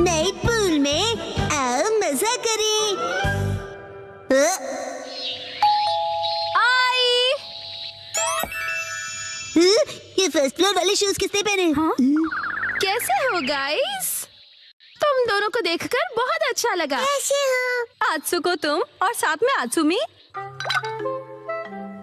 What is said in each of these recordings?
Night pool में आओ मजा करें। आई। ये फर्स्ट फ्लोर वाले शूज किसने पहने? हाँ? कैसे हो गाइस? तुम दोनों को देखकर बहुत अच्छा लगा। कैसे हो? आत्सुको तुम और साथ में आत्सुमी।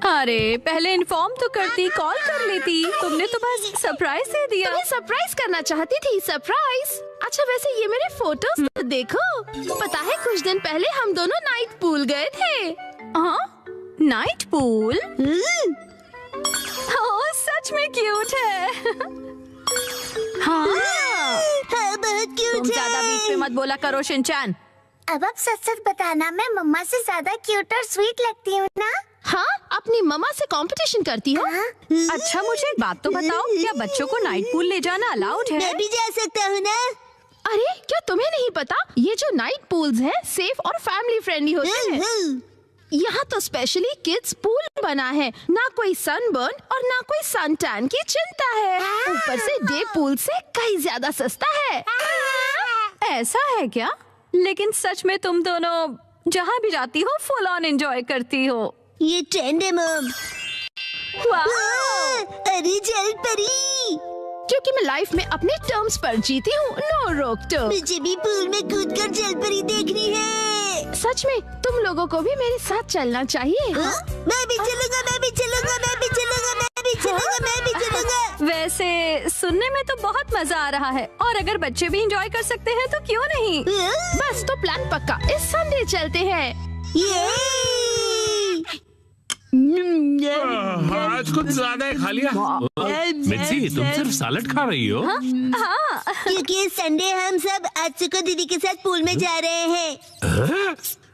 अरे पहले इन्फॉर्म तो करती, कॉल कर लेती। तुमने तो बस सरप्राइज दे दिया। तुम्हें सरप्राइज करना चाहती थी। सरप्राइज? अच्छा वैसे ये मेरे फोटोज तो देखो। पता है कुछ दिन पहले हम दोनों नाइट पूल गए थे। हाँ नाइट पूल? ओह सच में क्यूट है। हाँ बहुत क्यूट तुम ज्यादा बीच में मत बोला करो शिनचैन। अब आप सच सच बताना, मैं मम्मा से ज्यादा क्यूट और स्वीट लगती हूँ ना? हाँ अपनी मम्मा से कंपटीशन करती हो? अच्छा मुझे एक बात तो बताओ, क्या बच्चों को नाइट पूल ले जाना अलाउड है? मैं भी जा सकता हूँ ना? अरे क्या तुम्हें नहीं पता, ये जो नाइट पूल्स हैं सेफ और फैमिली फ्रेंडली होते हैं। यहाँ तो स्पेशली किड्स पूल बना है, ना कोई सनबर्न और ना कोई सन टैन की चिंता है। ऊपर से डे पूल से कहीं ज्यादा सस्ता है। ऐसा है क्या? लेकिन सच में तुम दोनों जहाँ भी जाती हो फुल ऑन एंजॉय करती हो। ये ट्रेंड है मम। अरे जल परी, क्योंकि मैं लाइफ में अपने टर्म्स पर जीती हूँ, नो रोक टोक। मुझे भी पूल में कूदकर जल परी देखनी है। सच में तुम लोगों को भी मेरे साथ चलना चाहिए। हाँ? मैं भी चलूंगा, मैं भी चलूंगा, मैं भी चलूंगा, मैं भी चलूंगा, मैं भी चलूंगा। वैसे सुनने में तो बहुत मजा आ रहा है, और अगर बच्चे भी एंजॉय कर सकते हैं तो क्यों नहीं। बस तो प्लान पक्का, इस संडे चलते हैं। आज कुछ ज्यादा ही खा लिया। मिर्ची तुम सिर्फ सैलेड खा रही हो? हाँ क्योंकि संडे हम सब आत्सुको दीदी के साथ पूल में जा रहे हैं।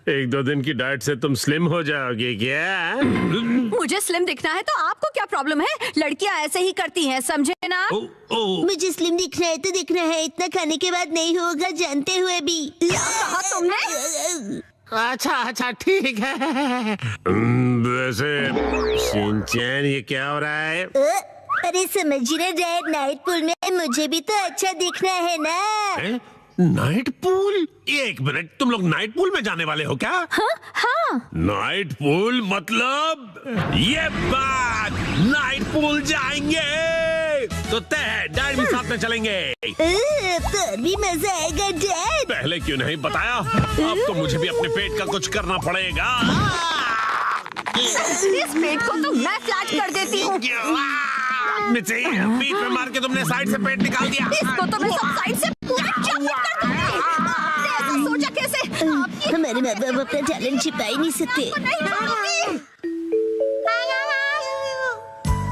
एक दो दिन की डाइट से तुम स्लिम हो जाओगे क्या? मुझे स्लिम दिखना है तो आपको क्या प्रॉब्लम है? लड़कियां ऐसे ही करती हैं, समझे ना? मुझे स्लिम दिखना है तो दिखना है, इतना खाने के बाद नहीं होगा जानते हुए भी। कहा तुमने? अच्छा ठीक है। वैसे शिनचैन ये क्या हो रहा है? अरे समझ रहे डैड, नाइट पूल में मुझे भी तो अच्छा दिखना है ना। Night pool? एक मिनट, तुम लोग नाइट पूल में जाने वाले हो क्या? हाँ। नाइट पूल मतलब ये बात, नाइट पूल जाएंगे तो तय डैड भी साथ में चलेंगे। तो भी मजा आएगा डैड। पहले क्यों नहीं बताया? अब तो मुझे भी अपने पेट का कुछ करना पड़ेगा। इस पेट को तो मैं फ्लैट कर देती हूँ। मिर्ची, बीच में मार के तुमने साइड से पेट निकाल दिया। इसको तो मैं सब साइड से पूरा चॉकलेट कर दूंगी। आपने ऐसा सोचा कैसे? हमारे माँ बाप अपना टैलेंट छिपा ही नहीं सकते।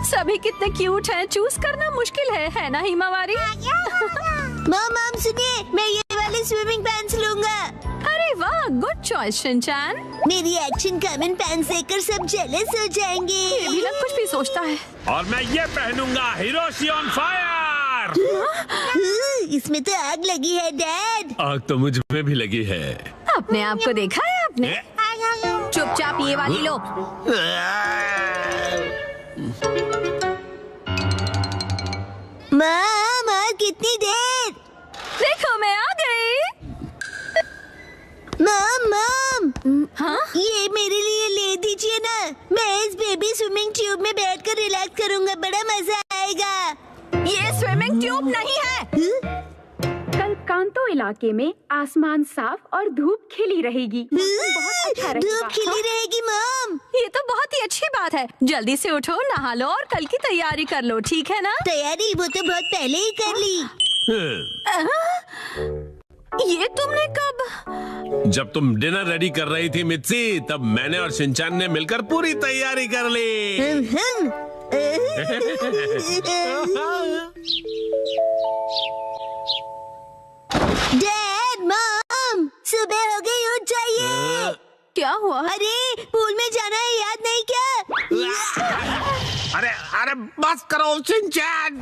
सभी कितने क्यूट हैं, चूज करना मुश्किल है ना हिमावारी? मॉम सुनिए, मैं ये वाले स्विमिंग पैंट्स लूंगा। अरे वाह, गुड चॉइस शिनचैन। मेरी एक्शन कॉमन पैंट्स देखकर सब जेलस हो जाएंगे। ये भी ना कुछ भी सोचता है। और मैं ये पहनूंगा, हिरोशी ऑन फायर। इसमें तो आग लगी है डैड। आग तो मुझ में भी लगी है। अपने आप को देखा है आपने? चुपचाप ये वाली लो। माम और कितनी देर? देखो मैं आ गई। माम हाँ? ये मेरे लिए ले दीजिए ना। मैं इस बेबी स्विमिंग ट्यूब में बैठकर रिलैक्स करूंगा, बड़ा मजा आएगा। ये स्विमिंग ट्यूब नहीं है। कल कांतो इलाके में आसमान साफ और धूप खिली रहेगी। बहुत अच्छा रहेगा। धूप खिली रहेगी मॉम। ये तो बहुत ही अच्छी बात है। जल्दी से उठो, नहा लो और कल की तैयारी कर लो, ठीक है ना? तैयारी वो तो बहुत पहले ही कर ली। ये तुमने कब? जब तुम डिनर रेडी कर रही थी मिर्ची, तब मैंने और शिनचैन ने मिलकर पूरी तैयारी कर ली। डैड मॉम सुबह हो गई, उठ जाइए। क्या हुआ? अरे पूल में जाना है, याद नहीं क्या? अरे बस करो शिनचैन।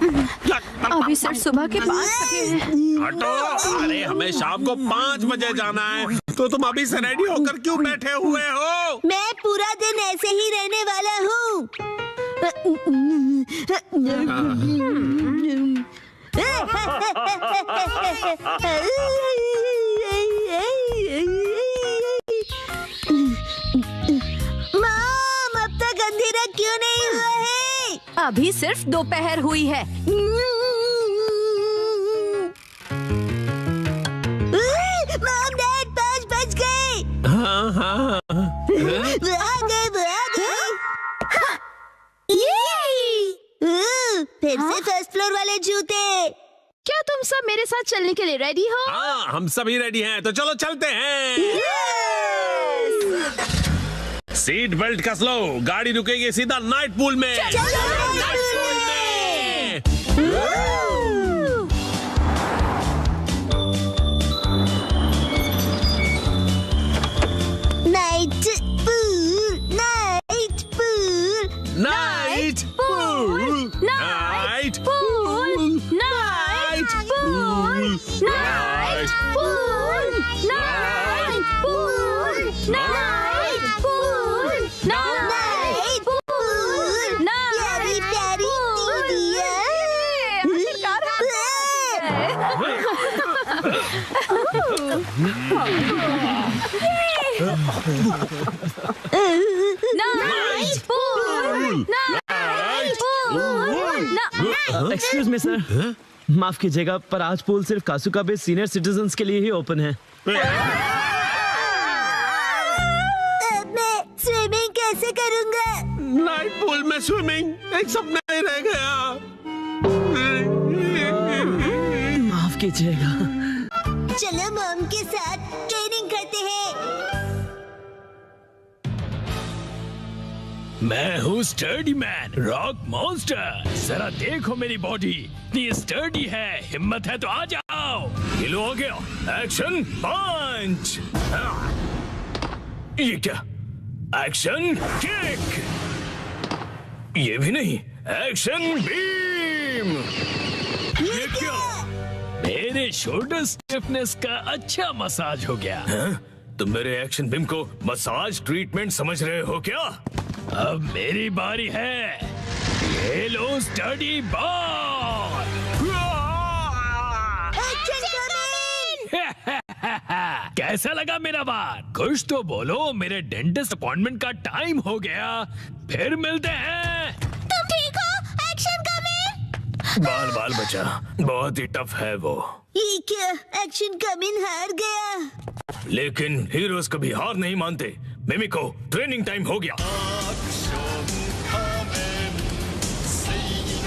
अभी सर सुबह के 5 बजे हैं। हटो। अरे हमें शाम को 5 बजे जाना है, तो तुम अभी से रेडी होकर क्यों बैठे हुए हो? मैं पूरा दिन ऐसे ही रहने वाला हूँ। अभी सिर्फ दोपहर हुई है। मॉम डैड 5 बज गए। हाँ हाँ वो आ गए। फिर से फर्स्ट फ्लोर वाले जूते। क्या तुम सब मेरे साथ चलने के लिए रेडी हो? हाँ, हम सभी रेडी हैं, तो चलो चलते हैं। सीट बेल्ट कस लो, गाड़ी रुकेगी सीधा नाइट पूल में। Night pool, night pool, night pool, night pool, night pool, night pool, night pool, night pool, night pool. प्यारी प्यारी एक्सक्यूज मी सर, माफ कीजिएगा पर आज पूल सिर्फ कासुका बे सीनियर सिटीजन्स के लिए ही ओपन है। अब मैं स्विमिंग कैसे करूँगा? नाइट पूल में स्विमिंग एक सपना ही रह गया। माफ कीजिएगा। चलो मॉम के साथ ट्रेनिंग करते हैं। मैं हूँ स्टर्डी मैन, रॉक मॉन्स्टर। जरा देखो मेरी बॉडी इतनी स्टर्डी है, हिम्मत है तो आ जाओ। ये लो हो गया, एक्शन पंच। ये क्या? Action kick. ये भी नहीं, एक्शन बीम। ये क्या? मेरे शोल्डर स्टिफनेस का अच्छा मसाज हो गया। तुम मेरे एक्शन बीम को मसाज ट्रीटमेंट समझ रहे हो क्या? अब मेरी बारी है। ये लो स्टडी बॉल। कैसा लगा मेरा बार? कुछ तो बोलो, मेरे डेंटिस्ट अपॉइंटमेंट का टाइम हो गया। फिर मिलते हैं। तुम ठीक हो? Action coming. बाल बाल बचा, बहुत ही टफ है वो। ये क्या? एक्शन कमिंग हार गया। लेकिन हीरोज कभी हार नहीं मानते। मिमिको, ट्रेनिंग टाइम हो गया।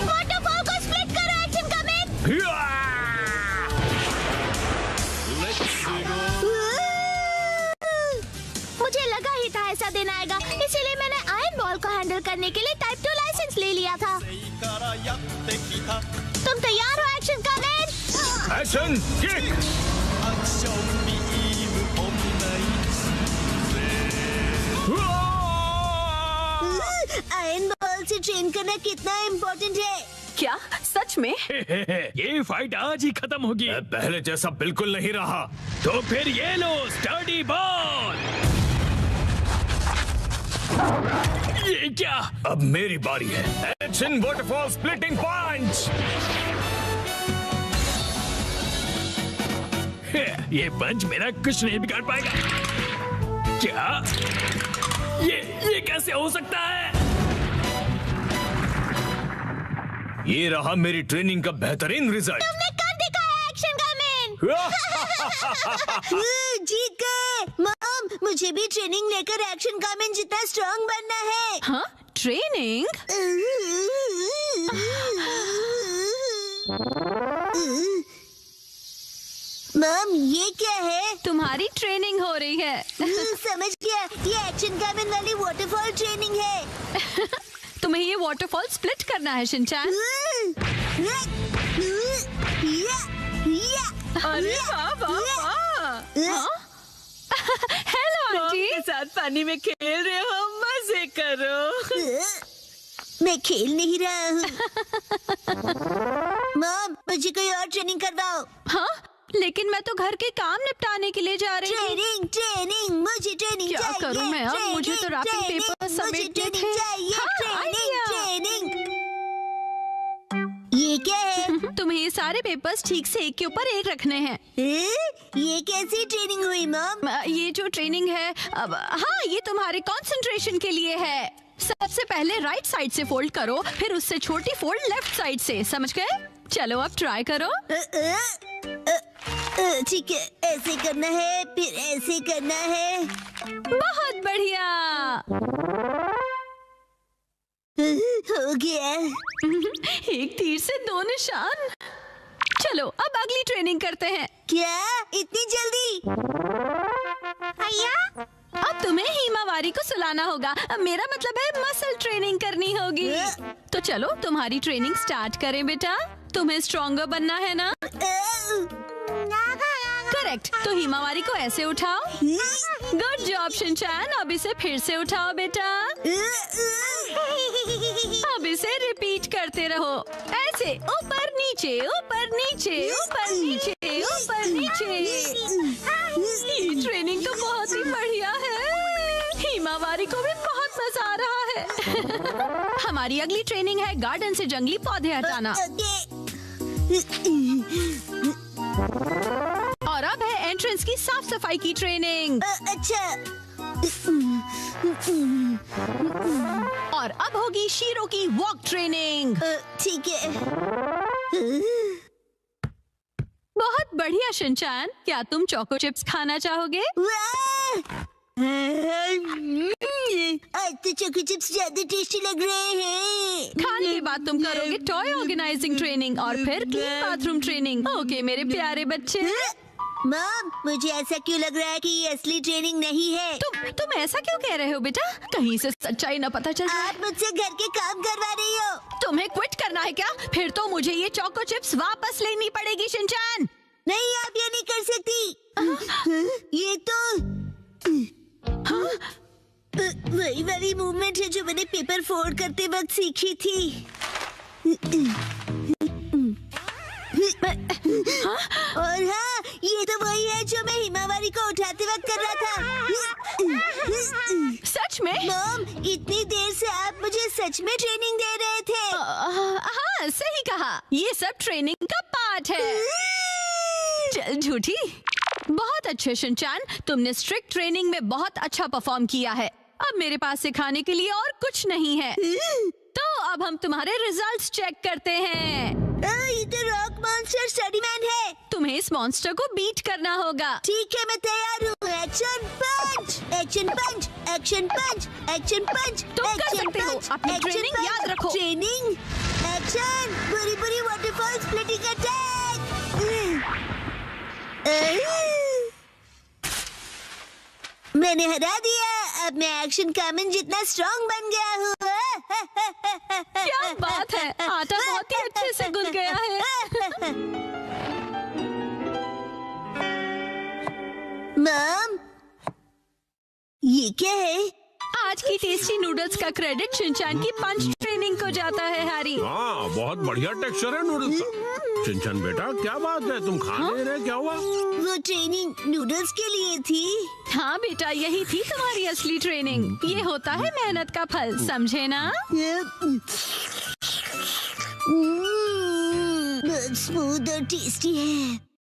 वाटरफॉल को स्प्लिट करो, एक्शन कमिंग। मुझे लगा ही था ऐसा दिन आएगा, इसीलिए मैंने आयरन बॉल को हैंडल करने के लिए टाइप 2 लाइसेंस ले लिया था। तुम तैयार हो action coming? Action kick. Iron ball से ट्रेन करना कितना इम्पोर्टेंट है। क्या सच में? ये फाइट आज ही खत्म होगी। पहले जैसा बिल्कुल नहीं रहा। तो फिर ये लो स्टडी बॉल। ये क्या? अब मेरी बारी है। एक्शन वाटरफॉल स्प्लिटिंग पंच। ये पंच मेरा कुछ नहीं बिगाड़ पाएगा। क्या? ये कैसे हो सकता है? ये रहा मेरी ट्रेनिंग का बेहतरीन रिजल्ट। तुमने कर दिखाया एक्शन कमिंग। जीत गए। मॉम, मुझे भी ट्रेनिंग लेकर एक्शन कमिंग जितना स्ट्रांग बनना है। हाँ, ट्रेनिंग? मॉम, ये क्या है? तुम्हारी ट्रेनिंग हो रही है। समझ गया, ये एक्शन कमिंग वाली वाटरफॉल ट्रेनिंग है। तुम्हें ये वाटरफॉल स्प्लिट करना है शिनचैन। अरे वाह वाह वाह। Hello aunty. के साथ पानी में खेल रहे हो, मजे करो। मैं खेल नहीं रहा हूँ। मॉम, मुझे कोई और ट्रेनिंग करवाओ। हाँ, लेकिन मैं तो घर के काम निपटाने के लिए जा रही हूँ। ट्रेनिंग ट्रेनिंग, मुझे ट्रेनिंग क्या चाहिए। करूं मैं अब? ट्रेनिंग, मुझे तो रैपिंग ट्रेनिंग, पेपर मुझे समेटने ट्रेनिंग थे। चाहिए। हाँ, ट्रेनिंग आइडिया। ट्रेनिंग। ये क्या है? तुम्हें ये सारे पेपर्स ठीक से एक के ऊपर एक रखने हैं। ये कैसी ट्रेनिंग हुई मॉम? ये जो ट्रेनिंग है, अब हाँ, ये तुम्हारे कंसंट्रेशन के लिए है। सबसे पहले राइट साइड से फोल्ड करो, फिर उससे छोटी फोल्ड लेफ्ट साइड से, समझ गए? चलो अब ट्राई करो। ठीक है, ऐसे करना है, फिर ऐसे करना है। बहुत बढ़िया। हो गया। एक तीर से 2 निशान। चलो अब अगली ट्रेनिंग करते हैं। क्या इतनी जल्दी? अब तुम्हें हिमावारी को सुलाना होगा। मेरा मतलब है मसल ट्रेनिंग करनी होगी। तो चलो तुम्हारी ट्रेनिंग स्टार्ट करें बेटा। तुम्हें स्ट्रॉन्गर बनना है ना? करेक्ट। तो हिमावारी को ऐसे उठाओ। Good job Shinchan. अब इसे फिर से उठाओ बेटा। अब इसे रिपीट करते रहो, ऐसे ऊपर नीचे ऊपर नीचे ऊपर नीचे ऊपर नीचे। ये ट्रेनिंग तो बहुत ही बढ़िया है। हिमावारी को भी बहुत मजा आ रहा है। हमारी अगली ट्रेनिंग है गार्डन से जंगली पौधे हटाना। और अब है एंट्रेंस की साफ सफाई की ट्रेनिंग। अच्छा। और अब होगी शीरो की वॉक ट्रेनिंग। ठीक है। बहुत बढ़िया शिनचैन। क्या तुम चोको चिप्स खाना चाहोगे? आज तो चोको चिप्स ज्यादा टेस्टी लग रहे हैं। खाने के बाद तुम करोगे टॉय ऑर्गेनाइजिंग ट्रेनिंग और फिर क्लीन बाथरूम ट्रेनिंग। ओके मेरे प्यारे बच्चे। मॉम, मुझे ऐसा क्यों लग रहा है कि ये असली ट्रेनिंग नहीं है? तुम ऐसा क्यों कह रहे हो बेटा? कहीं से सच्चाई न पता चल जाए। आप मुझसे घर के काम करवा रही हो। तुम्हें क्विट करना है क्या? फिर तो मुझे ये चोको चिप्स वापस लेनी पड़ेगी शिनचैन। नहीं, आप ये नहीं कर सकती। ये तो वही वाली मूवमेंट है जो मैंने पेपर फोल्ड करते वक्त सीखी थी। और हाँ, ये तो वही है जो मैं हिमावारी को उठाते वक्त कर रहा था। सच में? मॉम, इतनी देर से आप मुझे सच में ट्रेनिंग दे रहे थे। हाँ सही कहा। ये सब ट्रेनिंग का पार्ट है। चल झूठी। बहुत अच्छे शिनचैन, तुमने स्ट्रिक्ट ट्रेनिंग में बहुत अच्छा परफॉर्म किया है। अब मेरे पास सिखाने के लिए और कुछ नहीं है। तो अब हम तुम्हारे रिजल्ट्स चेक करते हैं। ये तो रॉक मॉन्स्टर स्टडीमैन है। तुम्हें इस मॉन्स्टर को बीट करना होगा। ठीक है, मैं तैयार हूँ। एक्शन पंच, एक्शन पंच, एक्शन पंच, एक्शन पंच। तुम कर सकते हो। अपनी ट्रेनिंग याद रखो। ट्रेनिंग, एक्शन, बुरी बुरी वाटरफॉल स्प्लिटिंग अटैक। मैंने हरा दिया। अब मैं एक्शन कामन जितना स्ट्रॉन्ग बन गया हूँ। क्या बात है, आटा बहुत ही अच्छे से गुल गया है। मॉम, ये क्या है? आज की टेस्टी नूडल्स का क्रेडिट शिनचैन की पंच ट्रेनिंग को जाता है हैरी। हाँ, बहुत बढ़िया टेक्सचर है नूडल्स का। शिनचैन बेटा, क्या बात है, तुम खा नहीं रहे? क्या हुआ? वो ट्रेनिंग नूडल्स के लिए थी। हाँ बेटा, यही थी तुम्हारी असली ट्रेनिंग। ये होता है मेहनत का फल, समझे ना? बहुत स्मूथ और टेस्टी है।